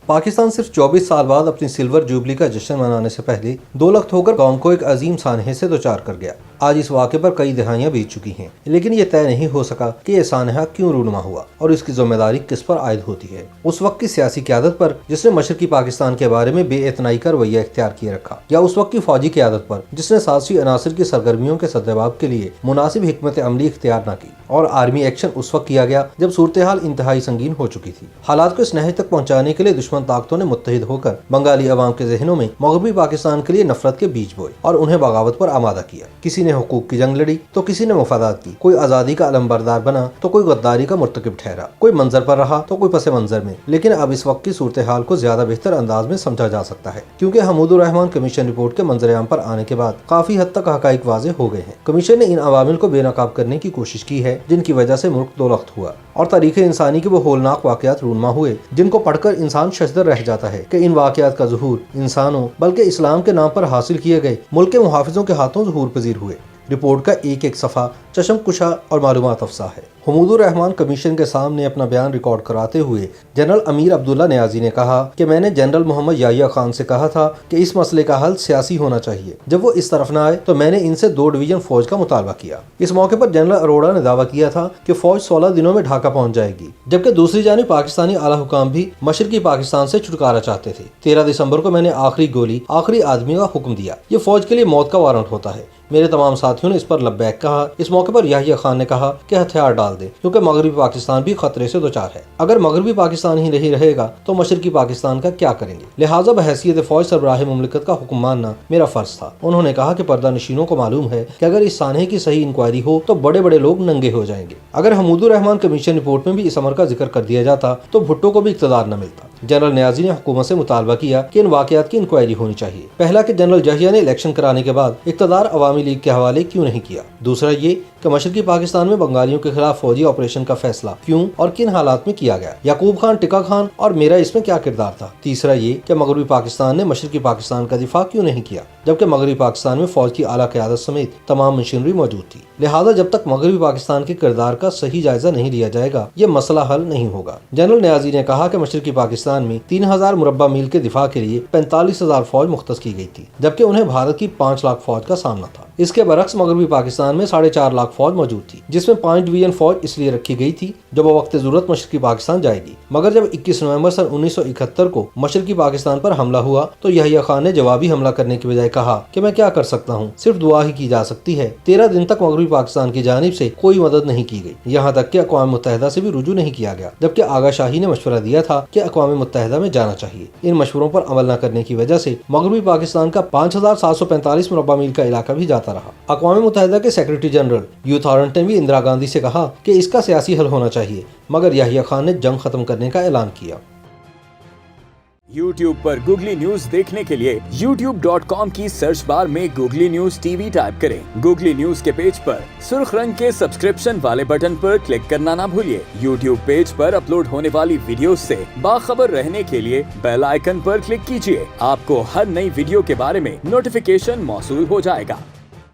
पाकिस्तान सिर्फ 24 साल बाद अपनी सिल्वर जुबली का जश्न मनाने से पहले 2 लाख होकर कौम को एक अजीम सानहे से दोचार कर गया। आज इस वाक़े पर कई दहाइयां बीत चुकी हैं, लेकिन ये तय नहीं हो सका कि यह सानहा क्यों रूनुमा हुआ और इसकी जिम्मेदारी किस पर आयद होती है। उस वक्त की सियासी क़यादत पर जिसने मशरकी पाकिस्तान के बारे में बेइतनाई का रवैया इख्तियार किए रखा, या उस वक्त की फौजी क़यादत पर जिसने साजिशी अनासर की सरगर्मियों के सद्जवाब के लिए मुनासिब हिकमत अमली इख्तियार न की और आर्मी एक्शन उस वक्त किया गया जब सूरत हाल इंतहाई संगीन हो चुकी थी। हालात को इस नहज तक पहुँचाने के लिए दुश्मन ताकतों ने मुत्तहिद होकर बंगाली अवाम के ज़हनों में मगरबी पाकिस्तान के लिए नफरत के बीज बोए और उन्हें बगावत पर आमादा किया। किसी ने हुकूक की जंग लड़ी तो किसी ने मुफादात की, कोई आज़ादी का अलमबरदार बना तो कोई गद्दारी का मुर्तकिब ठहरा, कोई मंजर पर रहा तो कोई पसे मंजर में। लेकिन अब इस वक्त की सूरत हाल को ज्यादा बेहतर अंदाज में समझा जा सकता है, क्योंकि हमीदुर रहमान कमीशन रिपोर्ट के मंजर-ए-आम पर आने के बाद काफी हद तक हकाइक वाज़ेह हो गए हैं। कमीशन ने इन अवामिल को बेनकाब करने की कोशिश की है जिनकी वजह से मुल्क दोलख्त हुआ और तारीख़ इंसानी के वो होलनाक वाक़यात रूनुमा हुए जिनको पढ़कर इंसान शशदर रह जाता है कि इन वाक़यात का ज़ुहूर इंसानों बल्कि इस्लाम के नाम पर हासिल किए गए मुल्क के मुहाफिजों के हाथों ज़ुहूर पजीर हुए। रिपोर्ट का एक एक सफ़ा चशम कुशा और मालूमात अफसा है। हमीदुर रहमान कमीशन के सामने अपना बयान रिकॉर्ड कराते हुए जनरल अमीर अब्दुल्ला नियाज़ी ने कहा कि मैंने जनरल मोहम्मद याहिया खान से कहा था कि इस मसले का हल सियासी होना चाहिए। जब वो इस तरफ न आए तो मैंने इनसे 2 डिवीजन फौज का मुतालबा किया। इस मौके पर जनरल अरोड़ा ने दावा किया था कि फौज 16 दिनों में ढाका पहुंच जाएगी, जबकि दूसरी जानिब पाकिस्तानी आला हुकाम भी मशरकी पाकिस्तान से छुटकारा चाहते थे। 13 दिसंबर को मैंने आखिरी गोली आखिरी आदमी का हुक्म दिया। ये फौज के लिए मौत का वारंट होता है। मेरे तमाम साथियों ने इस पर लब्बैक कहा। इस मौके पर याहिया खान ने कहा कि हथियार डाल दे, क्योंकि मगरबी पाकिस्तान भी खतरे से दोचार है। अगर मगरबी पाकिस्तान ही नहीं रहेगा तो मशरकी पाकिस्तान का क्या करेंगे। लिहाजा बहैसियत फौज सरबराह मुमलिकत का हुक्म मानना मेरा फर्ज था। उन्होंने कहा कि पर्दा नशीनों को मालूम है कि अगर इस सानहे की सही इंक्वायरी हो तो बड़े बड़े लोग नंगे हो जाएंगे। अगर हमीदुर रहमान कमीशन रिपोर्ट में भी इस अमर का जिक्र कर दिया जाता तो भुट्टो को भी इक़्तिदार न मिलता। जनरल नियाज़ी ने हुकूमत से मुतालबा किया कि इन वाक़यात की इंक्वायरी होनी चाहिए। पहला कि जनरल जहिया ने इलेक्शन कराने के बाद इक़्तिदार अवामी लीग के हवाले क्यों नहीं किया। दूसरा ये कि मशरकी पाकिस्तान में बंगालियों के खिलाफ फौजी ऑपरेशन का फैसला क्यों और किन हालात में किया गया। याकूब खान, टिक्का खान और मेरा इसमें क्या किरदार था। तीसरा ये कि मगरबी पाकिस्तान ने मशरकी पाकिस्तान का दिफा क्यों नहीं किया, जबकि मगरबी पाकिस्तान में फौज की आला क़यादत समेत तमाम मशीनरी मौजूद थी। लिहाजा जब तक मगरबी पाकिस्तान के किरदार का सही जायजा नहीं लिया जाएगा ये मसला हल नहीं होगा। जनरल नियाज़ी ने कहा कि मशरकी पाकिस्तान में 3000 मुरब्बा मील के दिफा के लिए 45,000 फौज मुख्तस की गई थी, जबकि उन्हें भारत की 5 लाख फौज का सामना था। इसके बरक्स मगरबी पाकिस्तान में 4.5 लाख फौज मौजूद थी, जिसमें 5 डिवीजन फौज इसलिए रखी गई थी जब वक्त जरूरत मशरकी पाकिस्तान जाएगी। मगर जब 21 नवंबर सन 1971 को मशरकी पाकिस्तान पर हमला हुआ तो याहिया खान ने जवाबी हमला करने की बजाय कहा कि मैं क्या कर सकता हूँ, सिर्फ दुआ ही की जा सकती है। 13 दिन तक मगरबी पाकिस्तान की जानिब से कोई मदद नहीं की गई, यहाँ तक कि अक़वाम मुत्तहिदा से भी रुजू नहीं किया गया, जबकि आगा शाही ने मशवरा दिया था कि अक़वाम मुत्तहिदा में जाना चाहिए। इन मशवरों पर अमल न करने की वजह से मगरबी पाकिस्तान का 5745 मुरब्बा मील का इलाका भी जाता रहा। अक़वाम मुत्तहिदा के सेक्रेटरी जनरल यूथ हॉर्ट ने भी इंदिरा गांधी से कहा कि इसका सियासी हल होना चाहिए, मगर याहिया खान ने जंग खत्म करने का ऐलान किया। YouTube पर गूगली न्यूज देखने के लिए youtube.com की सर्च बार में गूगली न्यूज टीवी टाइप करें। गूगली न्यूज के पेज पर सुर्ख रंग के सब्सक्रिप्शन वाले बटन पर क्लिक करना ना भूलिए। YouTube पेज पर अपलोड होने वाली वीडियोस से बाखबर रहने के लिए बेल आइकन पर क्लिक कीजिए। आपको हर नई वीडियो के बारे में नोटिफिकेशन मौसूल हो जाएगा।